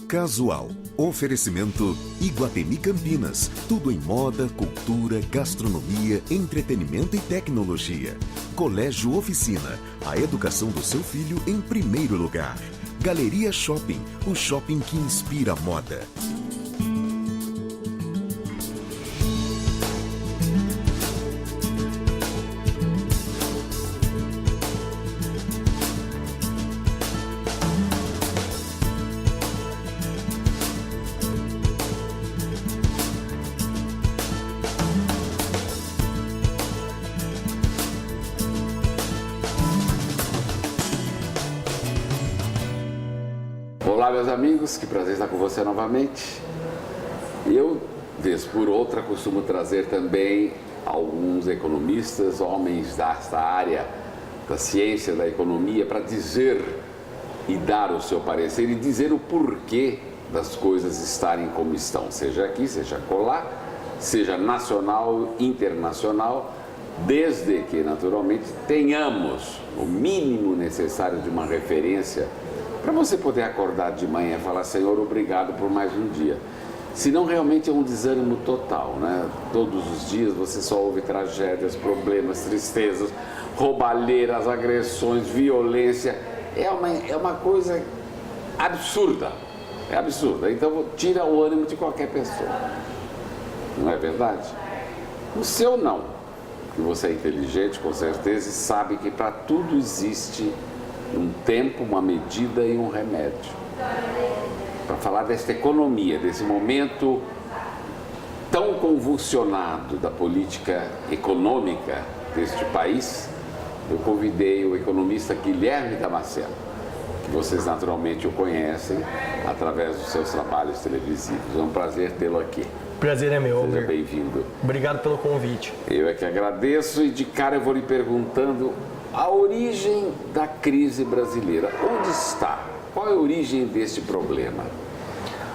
Casual. Oferecimento Iguatemi Campinas. Tudo em moda, cultura, gastronomia, entretenimento e tecnologia. Colégio Oficina. A educação do seu filho em primeiro lugar. Galeria Shopping. O shopping que inspira a moda. Olá, meus amigos, que prazer estar com você novamente. Eu, vez por outra, costumo trazer também alguns economistas, homens desta área da ciência, da economia, para dizer e dar o seu parecer e dizer o porquê das coisas estarem como estão, seja aqui, seja acolá, seja nacional, internacional, desde que, naturalmente, tenhamos o mínimo necessário de uma referência para você poder acordar de manhã e falar: Senhor, obrigado por mais um dia. Senão realmente é um desânimo total, né? Todos os dias você só ouve tragédias, problemas, tristezas, roubalheiras, agressões, violência. É uma coisa absurda, é absurda. Então tira o ânimo de qualquer pessoa, não é verdade? O seu não, que você é inteligente com certeza e sabe que para tudo existe um tempo, uma medida e um remédio. Para falar desta economia, desse momento tão convulsionado da política econômica deste país, eu convidei o economista Guilherme Damasceno, que vocês naturalmente o conhecem através dos seus trabalhos televisivos. É um prazer tê-lo aqui. Prazer é meu. Seja bem-vindo. Obrigado pelo convite. Eu é que agradeço e de cara eu vou lhe perguntando a origem da crise brasileira. Onde está? Qual é a origem deste problema?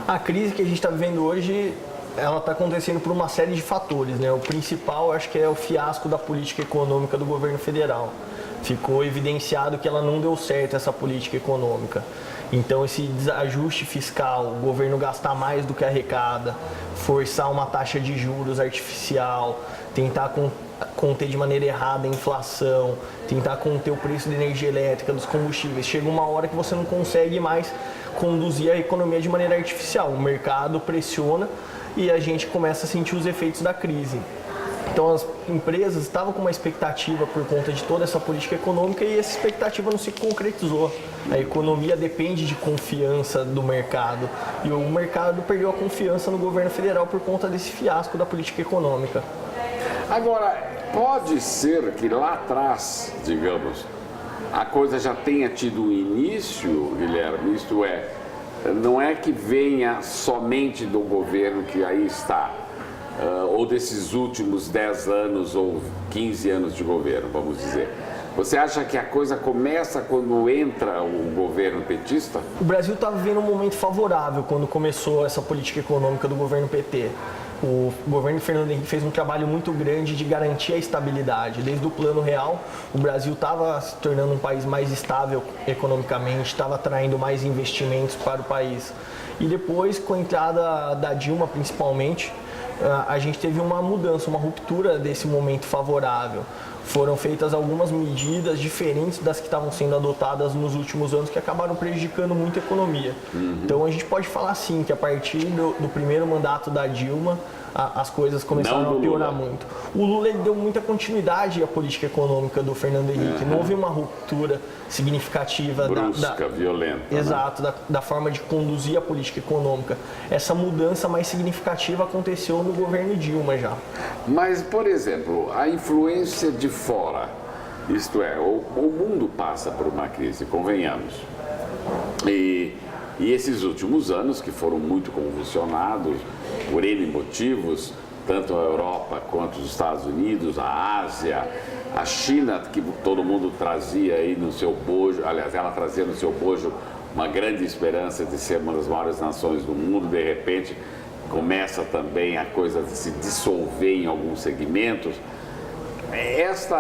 A crise que a gente está vivendo hoje, ela está acontecendo por uma série de fatores, né? O principal, acho que é o fiasco da política econômica do governo federal. Ficou evidenciado que ela não deu certo, essa política econômica. Então, esse desajuste fiscal, o governo gastar mais do que arrecada, forçar uma taxa de juros artificial, tentar conter de maneira errada a inflação, tentar conter o preço da energia elétrica, dos combustíveis. Chega uma hora que você não consegue mais conduzir a economia de maneira artificial. O mercado pressiona e a gente começa a sentir os efeitos da crise. Então as empresas estavam com uma expectativa por conta de toda essa política econômica e essa expectativa não se concretizou. A economia depende de confiança do mercado e o mercado perdeu a confiança no governo federal por conta desse fiasco da política econômica. Agora, pode ser que lá atrás, digamos, a coisa já tenha tido um início, Guilherme, isto é, não é que venha somente do governo que aí está, ou desses últimos 10 anos ou 15 anos de governo, vamos dizer. Você acha que a coisa começa quando entra o governo petista? O Brasil estava vivendo um momento favorável quando começou essa política econômica do governo PT. O governo Fernando Henrique fez um trabalho muito grande de garantir a estabilidade. Desde o Plano Real, o Brasil estava se tornando um país mais estável economicamente, estava atraindo mais investimentos para o país. E depois, com a entrada da Dilma principalmente, a gente teve uma mudança, uma ruptura desse momento favorável. Foram feitas algumas medidas diferentes das que estavam sendo adotadas nos últimos anos que acabaram prejudicando muito a economia. Então a gente pode falar sim que a partir do primeiro mandato da Dilma as coisas começaram a piorar muito. O Lula ele deu muita continuidade à política econômica do Fernando Henrique. Não houve uma ruptura significativa brusca, violenta. Exato, né? da forma de conduzir a política econômica. Essa mudança mais significativa aconteceu no governo Dilma já. Mas, por exemplo, a influência de fora, isto é, o mundo passa por uma crise, convenhamos. E esses últimos anos, que foram muito convulsionados por N motivos, tanto a Europa quanto os Estados Unidos, a Ásia, a China, que todo mundo trazia aí no seu bojo, aliás, ela trazia no seu bojo uma grande esperança de ser uma das maiores nações do mundo, de repente começa também a coisa de se dissolver em alguns segmentos. Essa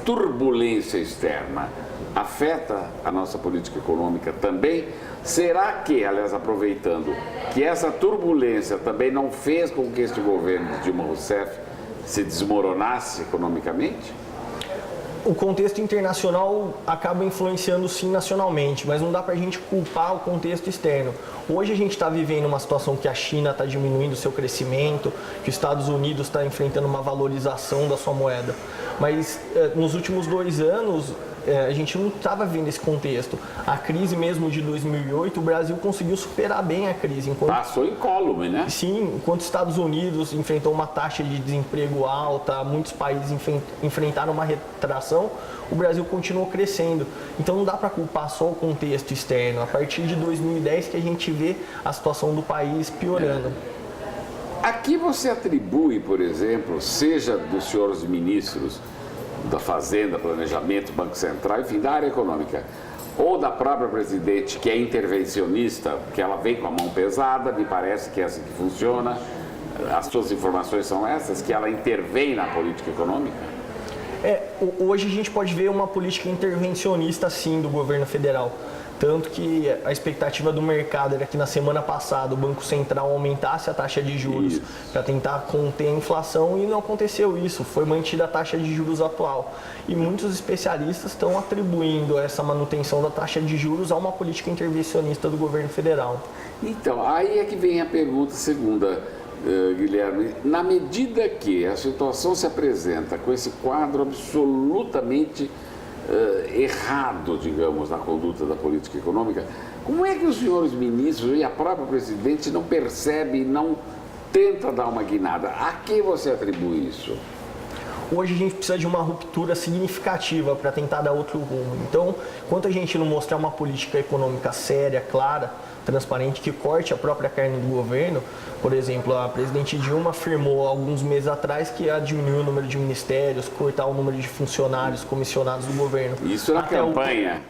turbulência externa afeta a nossa política econômica também? Será que, aliás, aproveitando, que essa turbulência também não fez com que este governo de Dilma Rousseff se desmoronasse economicamente? O contexto internacional acaba influenciando sim nacionalmente, mas não dá para a gente culpar o contexto externo. Hoje a gente está vivendo uma situação que a China está diminuindo o seu crescimento, que os Estados Unidos está enfrentando uma valorização da sua moeda. Mas nos últimos 2 anos a gente não estava vendo esse contexto. A crise mesmo de 2008, o Brasil conseguiu superar bem a crise. Passou incólume, né? Sim, enquanto os Estados Unidos enfrentou uma taxa de desemprego alta, muitos países enfrentaram uma retração, o Brasil continuou crescendo. Então não dá para culpar só o contexto externo. A partir de 2010 que a gente vê a situação do país piorando. Aqui você atribui, por exemplo, seja dos senhores ministros da Fazenda, Planejamento, Banco Central, enfim, da área econômica, ou da própria presidente, que é intervencionista, que ela vem com a mão pesada, me parece que é assim que funciona. As suas informações são essas, que ela intervém na política econômica? Hoje a gente pode ver uma política intervencionista, sim, do governo federal. Tanto que a expectativa do mercado era que na semana passada o Banco Central aumentasse a taxa de juros para tentar conter a inflação e não aconteceu isso, foi mantida a taxa de juros atual. E muitos especialistas estão atribuindo essa manutenção da taxa de juros a uma política intervencionista do governo federal. Então, aí é que vem a pergunta segunda, Guilherme. Na medida que a situação se apresenta com esse quadro absolutamente errado, digamos, na conduta da política econômica, como é que os senhores ministros e a própria presidente não percebem e não tenta dar uma guinada? A que você atribui isso? Hoje a gente precisa de uma ruptura significativa para tentar dar outro rumo. Então, enquanto a gente não mostrar uma política econômica séria, clara, transparente, que corte a própria carne do governo, por exemplo, a presidente Dilma afirmou alguns meses atrás que ia diminuir o número de ministérios, cortar o número de funcionários comissionados do governo. Isso na campanha.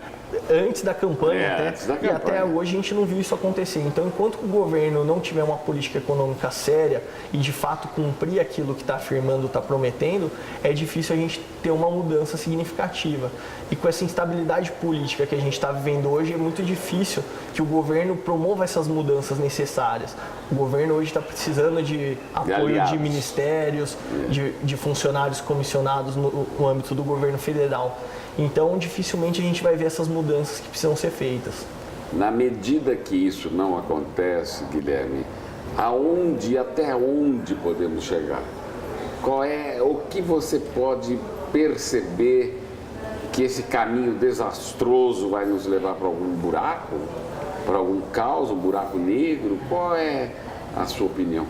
Antes da campanha, antes da campanha. E até hoje a gente não viu isso acontecer. Então, enquanto o governo não tiver uma política econômica séria e de fato cumprir aquilo que está afirmando, está prometendo, é difícil a gente ter uma mudança significativa. E com essa instabilidade política que a gente está vivendo hoje, é muito difícil que o governo promova essas mudanças necessárias. O governo hoje está precisando de apoio de ministérios, de funcionários comissionados no âmbito do governo federal. Então, dificilmente a gente vai ver essas mudanças que precisam ser feitas. Na medida que isso não acontece, Guilherme, até onde podemos chegar? Qual é o que você pode perceber que esse caminho desastroso vai nos levar para algum buraco, para algum caos, um buraco negro? Qual é a sua opinião?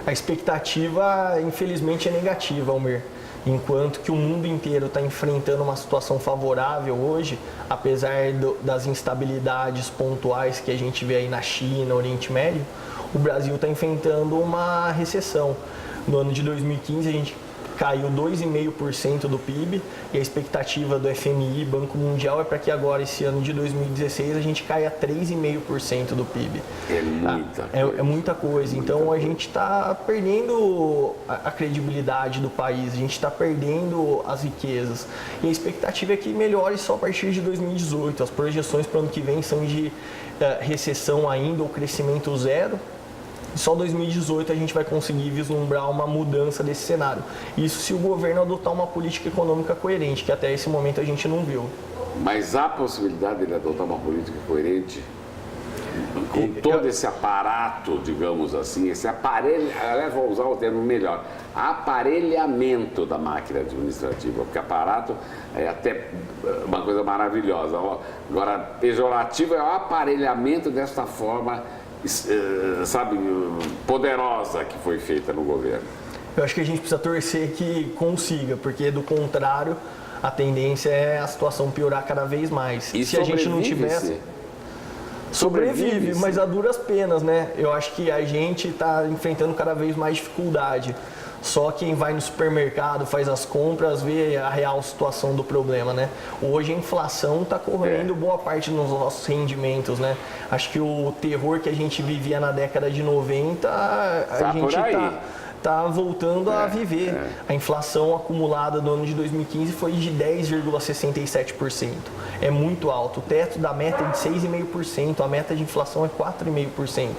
A expectativa, infelizmente, é negativa, Almir. Enquanto que o mundo inteiro está enfrentando uma situação favorável hoje, apesar das instabilidades pontuais que a gente vê aí na China, no Oriente Médio, o Brasil está enfrentando uma recessão. No ano de 2015 a gente caiu 2,5% do PIB e a expectativa do FMI, Banco Mundial, é para que agora, esse ano de 2016, a gente caia 3,5% do PIB. É muita coisa. É muita coisa. Então a gente está perdendo a credibilidade do país, a gente está perdendo as riquezas. E a expectativa é que melhore só a partir de 2018. As projeções para o ano que vem são de recessão ainda ou crescimento zero. Só em 2018 a gente vai conseguir vislumbrar uma mudança desse cenário. Isso se o governo adotar uma política econômica coerente, que até esse momento a gente não viu. Mas há possibilidade de ele adotar uma política coerente? Com todo esse aparato, digamos assim, esse aparelho, aliás, vou usar o termo melhor, aparelhamento da máquina administrativa, porque aparato é até uma coisa maravilhosa. Agora, pejorativo é o aparelhamento desta forma, sabe, poderosa que foi feita no governo. Eu acho que a gente precisa torcer que consiga, porque do contrário, a tendência é a situação piorar cada vez mais. E se a gente não tivesse... Sobrevive, mas a duras penas, né? Eu acho que a gente está enfrentando cada vez mais dificuldade. Só quem vai no supermercado, faz as compras, vê a real situação do problema, né? Hoje a inflação está correndo boa parte dos nossos rendimentos, né? Acho que o terror que a gente vivia na década de 90, a gente está está voltando a viver. A inflação acumulada do ano de 2015 foi de 10,67%. É muito alto. O teto da meta é de 6,5%, a meta de inflação é 4,5%.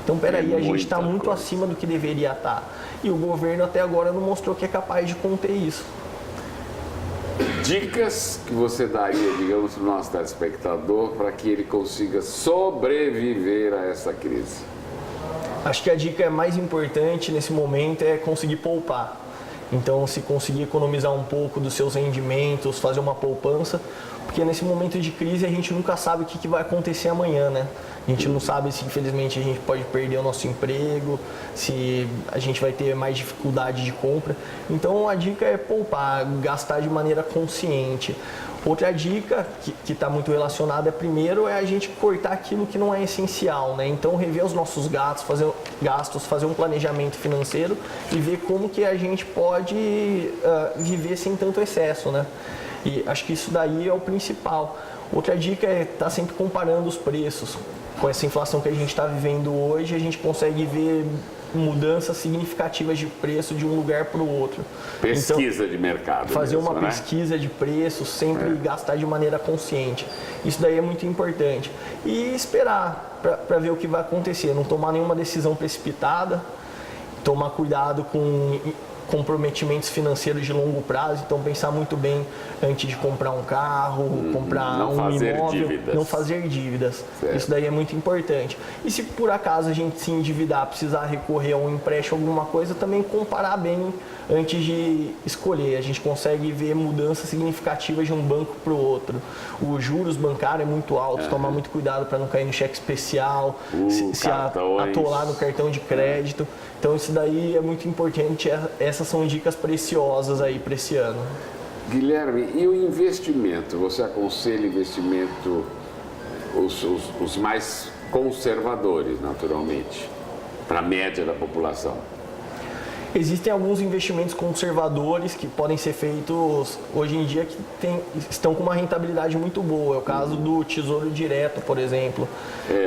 Então, peraí, a gente está muito acima do que deveria estar. E o governo até agora não mostrou que é capaz de conter isso. Dicas que você daria, digamos, para o nosso telespectador para que ele consiga sobreviver a essa crise? Acho que a dica mais importante nesse momento é conseguir poupar. Então, se conseguir economizar um pouco dos seus rendimentos, fazer uma poupança, porque nesse momento de crise a gente nunca sabe o que vai acontecer amanhã, né? A gente não sabe se infelizmente a gente pode perder o nosso emprego, se a gente vai ter mais dificuldade de compra. Então a dica é poupar, gastar de maneira consciente. Outra dica que está muito relacionada, primeiro, é a gente cortar aquilo que não é essencial, né? Então rever os nossos gastos, fazer um planejamento financeiro e ver como que a gente pode viver sem tanto excesso, né? E acho que isso daí é o principal. Outra dica é estar sempre comparando os preços. Com essa inflação que a gente está vivendo hoje, a gente consegue ver mudanças significativas de preço de um lugar para o outro. Pesquisa de mercado. Fazer mesmo, uma né? pesquisa de preços, sempre gastar de maneira consciente. Isso daí é muito importante. E esperar para ver o que vai acontecer. Não tomar nenhuma decisão precipitada, tomar cuidado com comprometimentos financeiros de longo prazo, então pensar muito bem antes de comprar um carro, comprar um imóvel, não fazer dívidas. Certo. Isso daí é muito importante. E se por acaso a gente se endividar, precisar recorrer a um empréstimo, alguma coisa, também comparar bem antes de escolher. A gente consegue ver mudanças significativas de um banco para o outro. Os juros bancários é muito alto, tomar muito cuidado para não cair no cheque especial, se atolar no cartão de crédito. Então isso daí é muito importante, essas são dicas preciosas aí para esse ano. Guilherme, e o investimento? Você aconselha investimento, os mais conservadores, naturalmente, para a média da população? Existem alguns investimentos conservadores que podem ser feitos hoje em dia que estão com uma rentabilidade muito boa. É o caso do Tesouro Direto, por exemplo,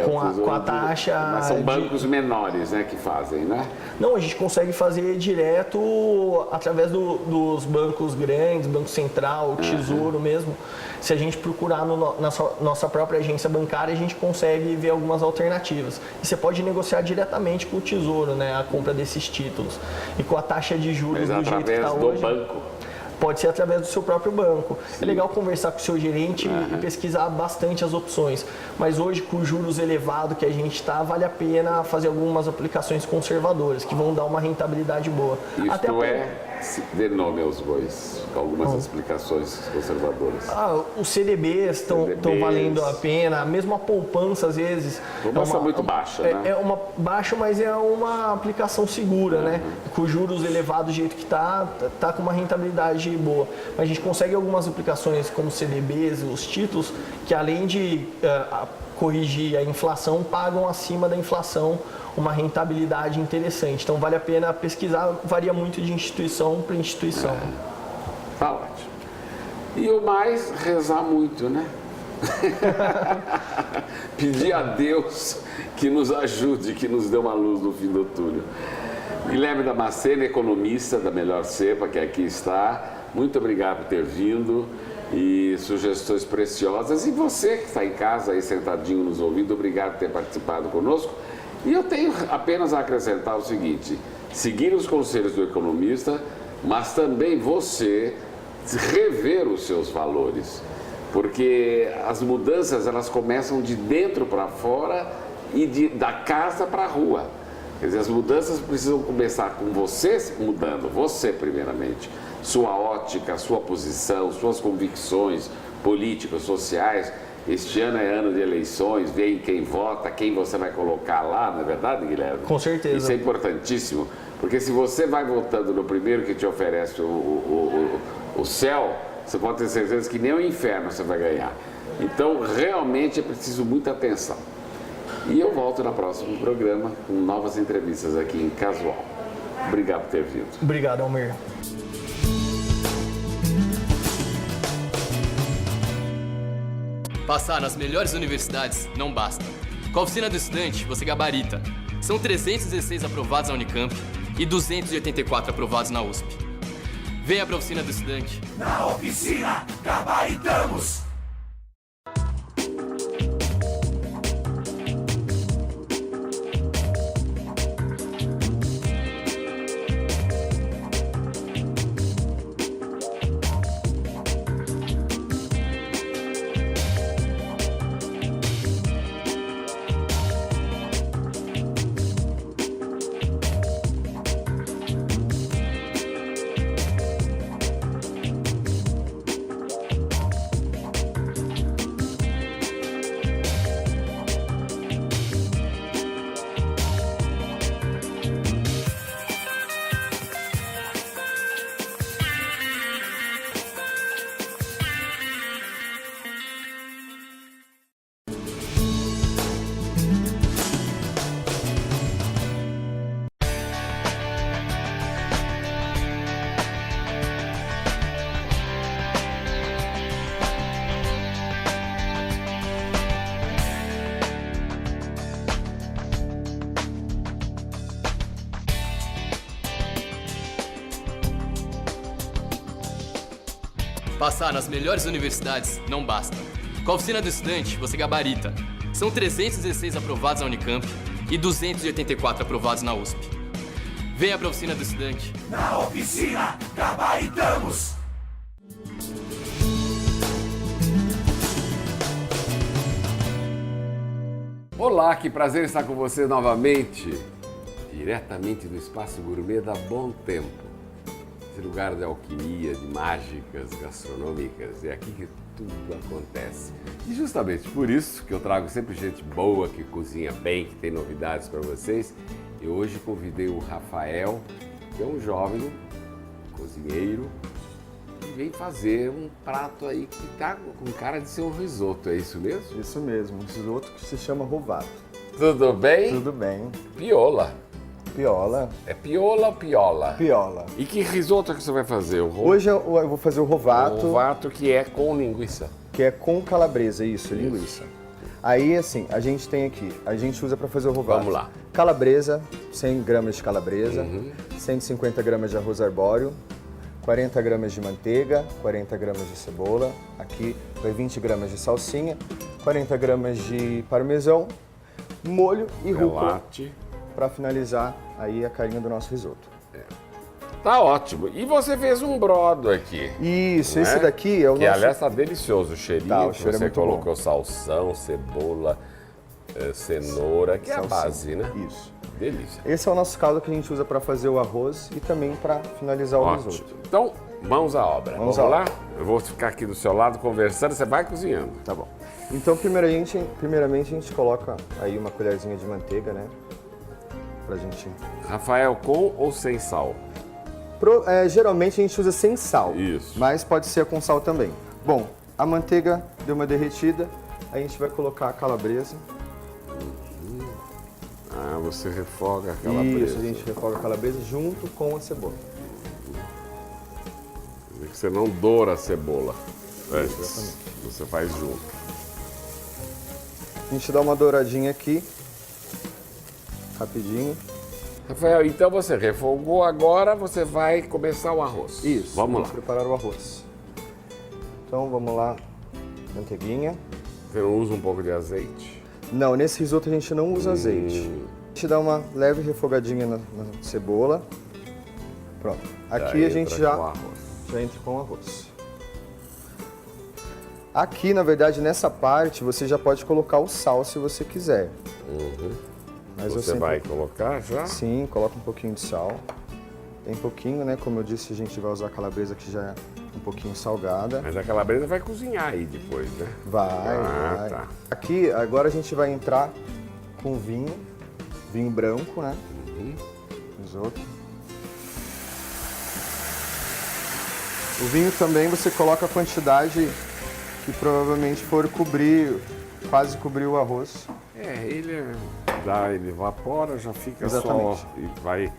com a taxa... Mas são bancos menores, né, que fazem, né? Não, a gente consegue fazer direto através dos bancos grandes, Banco Central, Tesouro mesmo. Se a gente procurar na nossa própria agência bancária, a gente consegue ver algumas alternativas. E você pode negociar diretamente com o Tesouro, né, a compra desses títulos. E com a taxa de juros do jeito que está hoje, banco. Pode ser através do seu próprio banco. Sim. É legal conversar com o seu gerente e pesquisar bastante as opções. Mas hoje, com os juros elevados que a gente está, vale a pena fazer algumas aplicações conservadoras, que vão dar uma rentabilidade boa. Isso dê nome aos bois, algumas explicações conservadoras. Os CDBs estão valendo a pena, mesmo a poupança, às vezes. Poupança muito baixa, né? É uma baixa, mas é uma aplicação segura, né? Com juros elevados do jeito que está com uma rentabilidade boa. Mas a gente consegue algumas aplicações como CDBs, os títulos, que além de corrigir a inflação, pagam acima da inflação uma rentabilidade interessante. Então vale a pena pesquisar, varia muito de instituição para instituição. Tá ótimo. E o mais, rezar muito, né? Pedir a Deus que nos ajude, que nos dê uma luz no fim do túnel. Guilherme Damasceno, economista da Melhor Cepa, que aqui está. Muito obrigado por ter vindo e sugestões preciosas. E você que está em casa aí sentadinho nos ouvindo, obrigado por ter participado conosco. E eu tenho apenas a acrescentar o seguinte: seguir os conselhos do economista, mas também você rever os seus valores, porque as mudanças elas começam de dentro para fora e da casa para a rua. Quer dizer, as mudanças precisam começar com você mudando, você primeiramente, sua ótica, sua posição, suas convicções políticas, sociais. Este ano é ano de eleições, vê em quem vota, quem você vai colocar lá, não é verdade, Guilherme? Com certeza. Isso é importantíssimo, porque se você vai votando no primeiro que te oferece o céu, você pode ter certeza que nem o inferno você vai ganhar. Então, realmente é preciso muita atenção. E eu volto no próximo programa com novas entrevistas aqui em Casual. Obrigado por ter vindo. Obrigado, Almir. Passar nas melhores universidades não basta. Com a Oficina do Estudante, você gabarita. São 316 aprovados na Unicamp, e 284 aprovados na USP. Venha para a Oficina do Estudante. Na Oficina Gabaritamos! Passar nas melhores universidades não basta. Com a Oficina do Estudante, você gabarita. São 316 aprovados na Unicamp e 284 aprovados na USP. Venha para a Oficina do Estudante. Na Oficina Gabaritamos! Olá, que prazer estar com você novamente, diretamente do Espaço Gourmet da Bom Tempo. Esse lugar de alquimia, de mágicas gastronômicas, é aqui que tudo acontece. E justamente por isso que eu trago sempre gente boa, que cozinha bem, que tem novidades para vocês. E hoje convidei o Rafael, que é um jovem cozinheiro, que vem fazer um prato aí que tá com cara de ser um risoto, é isso mesmo? Isso mesmo, um risoto que se chama rovato. Tudo bem? Tudo bem. Piola. Piola. É piola ou piola? Piola. E que risoto que você vai fazer? Hoje eu vou fazer o rovato. O rovato que é com linguiça. Que é com calabresa, isso, linguiça. Aí, assim, a gente tem aqui, a gente usa para fazer o rovato. Vamos lá. Calabresa, 100 gramas de calabresa, 150 gramas de arroz arbóreo, 40 gramas de manteiga, 40 gramas de cebola, aqui vai 20 gramas de salsinha, 40 gramas de parmesão, molho e rúcula para finalizar aí a carinha do nosso risoto. Tá ótimo. E você fez um brodo aqui. Isso, esse daqui é o que, nosso... aliás, tá delicioso o cheirinho. Tá, o que cheiro é você muito colocou salsão, cebola, cenoura, que é a base, né? Isso. Delícia. Esse é o nosso caldo que a gente usa para fazer o arroz e também para finalizar o risoto. Então, mãos à obra. Vamos lá? Eu vou ficar aqui do seu lado conversando, você vai cozinhando. Tá bom. Então, primeiramente a gente coloca aí uma colherzinha de manteiga, né? Pra gente... Rafael, com ou sem sal? Geralmente a gente usa sem sal. Isso. Mas pode ser com sal também. Bom, a manteiga deu uma derretida, a gente vai colocar a calabresa. Ah, você refoga a calabresa. Isso, a gente refoga a calabresa junto com a cebola. Você não doura a cebola. Você faz junto. A gente dá uma douradinha aqui, rapidinho. Rafael, então você refogou, agora você vai começar o arroz. Isso, vamos lá. Preparar o arroz. Então vamos lá, manteiguinha. Você não usa um pouco de azeite? Não, nesse risoto a gente não usa azeite. A gente dá uma leve refogadinha na cebola. Pronto. Aqui a gente já entra com o arroz. Aqui, na verdade, nessa parte, você já pode colocar o sal se você quiser. Mas você vai colocar já? Sim, coloca um pouquinho de sal. Bem pouquinho, né? Como eu disse, a gente vai usar a calabresa que já é um pouquinho salgada. Mas a calabresa vai cozinhar aí depois, né? Vai. Tá. Aqui, agora a gente vai entrar com vinho branco, né? Risoto. O vinho também você coloca a quantidade que provavelmente for quase cobrir o arroz. Ele evapora, já fica Exatamente. só e vai...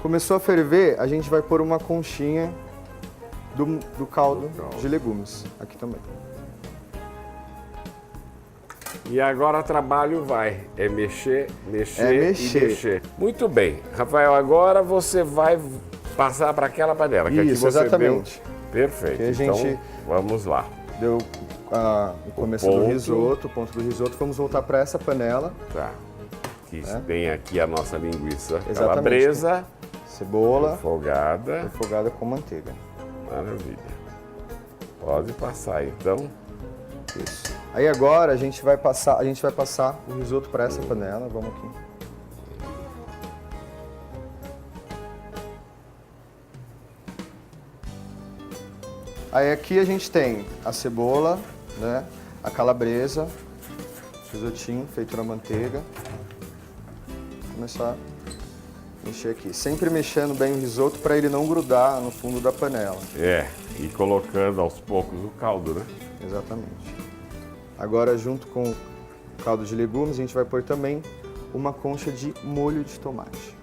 Começou a ferver, a gente vai pôr uma conchinha do caldo de legumes aqui também. E agora o trabalho é mexer e mexer. Muito bem. Rafael, agora você vai passar para aquela panela. Que Isso, aqui você exatamente. Deu... Perfeito. Que a gente então, vamos lá. Deu o começo do risoto, o ponto do risoto. Vamos voltar para essa panela. Tá. Que tem aqui a nossa linguiça Exatamente. calabresa. Cebola. Refogada Com manteiga. Maravilha. Pode passar, então. Isso. Aí agora a gente vai passar o risoto para essa panela. Vamos aqui. Aí aqui a gente tem a cebola, né? A calabresa, risotinho feito na manteiga. Vou começar a mexer aqui. Sempre mexendo bem o risoto para ele não grudar no fundo da panela. E colocando aos poucos o caldo, né? Exatamente. Agora, junto com o caldo de legumes, a gente vai pôr também uma concha de molho de tomate.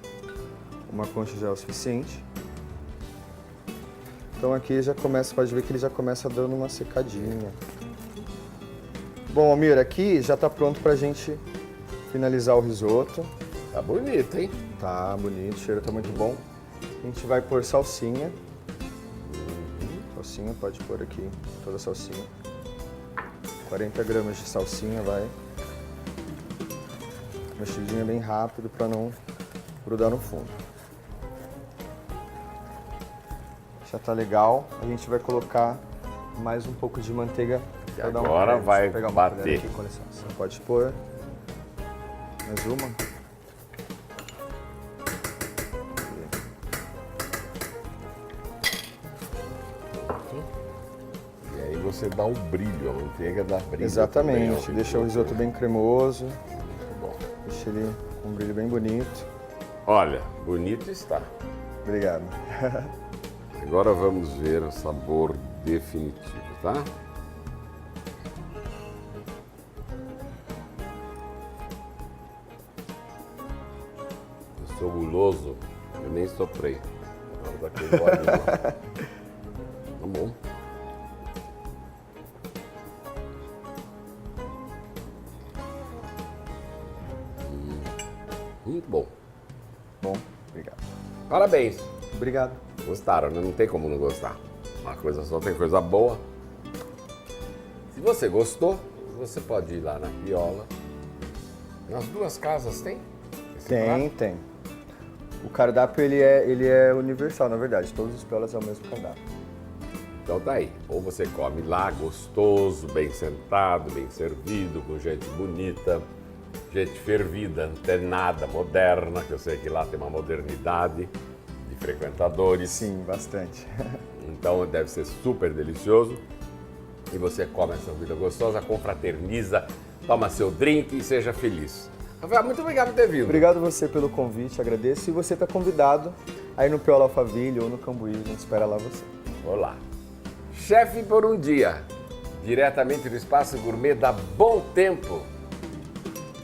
Uma concha já é o suficiente. Então aqui já começa, pode ver que ele já começa dando uma secadinha. Bom, Almir, aqui já está pronto pra gente finalizar o risoto. Tá bonito, hein? Tá bonito, o cheiro tá muito bom. A gente vai pôr salsinha. Salsinha, pode pôr aqui toda a salsinha. 40 gramas de salsinha, vai. Mexidinha bem rápido para não grudar no fundo. Já tá legal. A gente vai colocar mais um pouco de manteiga. E agora vai bater. Aqui, com licença. Pode pôr. Mais uma. E aí você dá um brilho, a manteiga dá brilho. Exatamente. Também, deixa o risoto bem cremoso. Muito bom. Deixa ele com um brilho bem bonito. Olha, bonito está. Obrigado. Agora vamos ver o sabor definitivo, tá? Eu sou guloso, eu nem soprei. Na hora daquele óleo lá. Tá bom. Muito bom. Bom, obrigado. Parabéns. Obrigado. Gostaram, né? Não tem como não gostar. Uma coisa só tem coisa boa. Se você gostou, você pode ir lá na Piola. Nas duas casas tem? Tem. O cardápio ele é universal, na verdade. Todos os Piolas é o mesmo cardápio. Então tá aí. Ou você come lá, gostoso, bem sentado, bem servido, com gente bonita, gente fervida, antenada, moderna, que eu sei que lá tem uma modernidade de frequentadores. Sim, bastante. Então deve ser super delicioso. E você come essa vida gostosa, confraterniza, toma seu drink e seja feliz. Rafael, muito obrigado por ter vindo. Obrigado você pelo convite, agradeço. E você está convidado aí no Piola Alphaville ou no Cambuí, a gente espera lá você. Olá. Chefe por um dia, diretamente do Espaço Gourmet da Bom Tempo,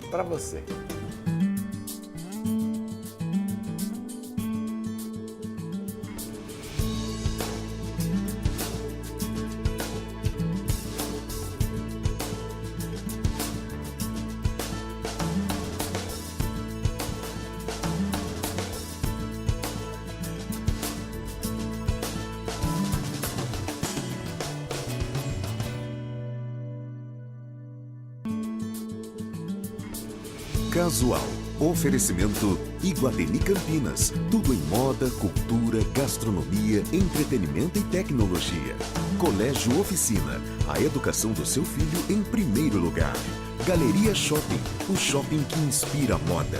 para você. Casual. Oferecimento Iguatemi Campinas. Tudo em moda, cultura, gastronomia, entretenimento e tecnologia. Colégio Oficina. A educação do seu filho em primeiro lugar. Galeria Shopping. O shopping que inspira a moda.